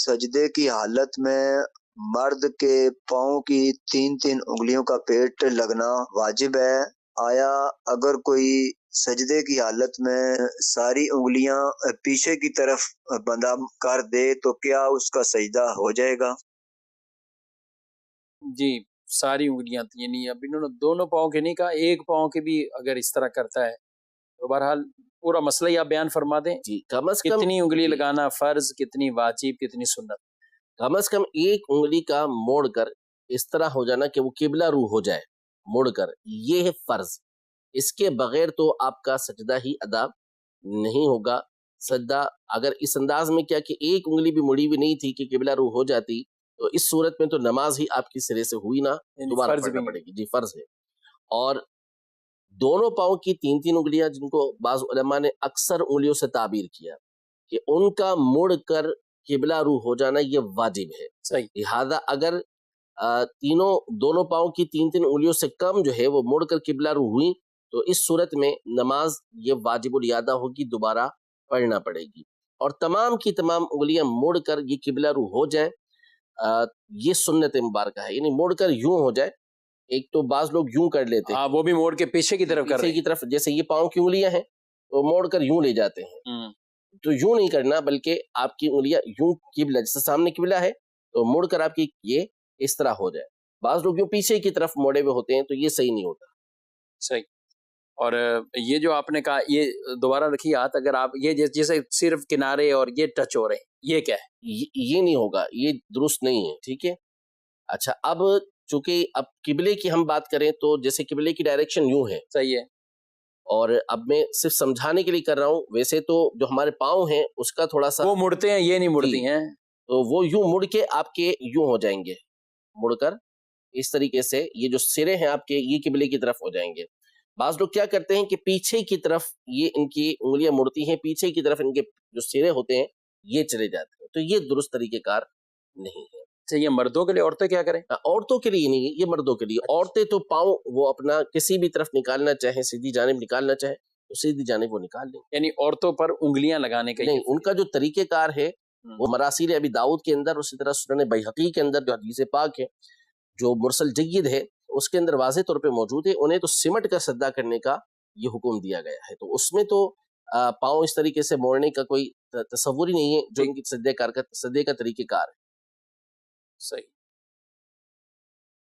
سجدے کی حالت میں مرد کے پاؤں کی 3 انگلیوں کا پیٹ لگنا واجب ہے؟ آیا اگر کوئی سجدے کی حالت میں ساری انگلیاں پیچھے کی طرف بندہ کر دے تو کیا اس کا سجدہ ہو جائے گا؟ جی، ساری انگلیاں، یعنی اب انہوں نے دونوں پاؤں کے نہیں کہا، ایک پاؤں کے بھی اگر اس طرح کرتا ہے تو بہرحال پورا مسئلہ ہی آپ بیان فرما دیں. جی کم از کم کتنی انگلی جی لگانا فرض، کتنی واجب، کتنی سنت؟ کم از کم ایک انگلی کا موڑ کر اس طرح ہو جانا کہ وہ قبلہ رو ہو جائے، موڑ کر، یہ ہے فرض. اس کے بغیر تو آپ کا سجدہ ہی ادا نہیں ہوگا. سجدہ اگر اس انداز میں کیا کہ ایک انگلی بھی مڑی ہوئی نہیں تھی کہ قبلہ رو ہو جاتی، تو اس صورت میں تو نماز ہی آپ کی سرے سے ہوئی نہ، دوبارہ پڑھنا پڑے گی. جی فرض ہے. اور دونوں پاؤں کی 3 انگلیاں، جن کو بعض علماء نے اکثر انگلیوں سے تعبیر کیا کہ ان کا مڑ کر قبلہ رو ہو جانا یہ واجب ہے. صحیح. لہذا اگر دونوں پاؤں کی 3 انگلیوں سے کم جو ہے وہ مڑ کر قبلہ رو ہوئی تو اس صورت میں نماز یہ واجب الادا ہوگی، دوبارہ پڑھنا پڑے گی. اور تمام کی تمام انگلیاں مڑ کر یہ قبلہ رو ہو جائیں، یہ سنت مبارکہ ہے. یعنی مڑ کر یوں ہو جائے. ایک تو بعض لوگ یوں کر لیتے ہیں، وہ بھی موڑ کے پیچھے کی طرف کر رہے ہیں، پیچھے کی طرف، جیسے یہ پاؤں کی انگلیاں ہیں تو موڑ کر یوں لے جاتے ہیں. تو یوں نہیں کرنا، بلکہ آپ کی انگلیاں یوں قبلہ، جیسے سامنے قبلہ ہے تو مڑ کر آپ کی یہ اس طرح ہو جائے. بعض لوگ یوں پیچھے کی طرف موڑے ہوئے ہوتے ہیں تو یہ صحیح نہیں ہوتا. صحیح. اور یہ جو آپ نے کہا، یہ دوبارہ رکھیے ہاتھ، اگر آپ یہ جیسے صرف کنارے اور یہ ٹچ ہو رہے ہیں، یہ کیا ہے؟ یہ نہیں ہوگا، یہ درست نہیں ہے. ٹھیک ہے. اچھا، اب چونکہ اب قبلے کی ہم بات کریں تو جیسے قبلے کی ڈائریکشن یوں ہے. صحیح ہے. اور اب میں صرف سمجھانے کے لیے کر رہا ہوں، ویسے تو جو ہمارے پاؤں ہیں اس کا تھوڑا سا وہ مڑتے ہیں، یہ نہیں مڑتی ہیں، تو وہ یوں مڑ کے آپ کے یوں ہو جائیں گے، مڑ کر اس طریقے سے یہ جو سرے ہیں آپ کے یہ قبلے کی طرف ہو جائیں گے. بعض لوگ کیا کرتے ہیں کہ پیچھے کی طرف یہ ان کی انگلیاں مڑتی ہیں، پیچھے کی طرف ان کے جو سرے ہوتے ہیں یہ چلے جاتے ہیں، تو یہ درست طریقہ کار نہیں ہے. اچھا، یہ مردوں کے لیے، عورتیں کیا کریں؟ عورتوں کے لیے نہیں، یہ مردوں کے لیے. عورتیں تو پاؤں وہ اپنا کسی بھی طرف نکالنا چاہیں، سیدھی جانب نکالنا چاہیں تو سیدھی جانب وہ نکال لیں. یعنی عورتوں پر انگلیاں لگانے کا نہیں، ان کا جو طریقہ کار ہے وہ مراسیل ابی داؤد کے اندر، اسی طرح سنن بیہقی کے اندر جو حدیث پاک ہے جو مرسل جید ہے اس کے اندر واضح طور پہ موجود ہے. انہیں تو سمٹ کا سجدہ کرنے کا یہ حکم دیا گیا ہے، تو اس میں تو پاؤں اس طریقے سے موڑنے کا کوئی تصور ہی نہیں ہے جو ان کی سجدے کا طریقہ کار ہے. صحیح.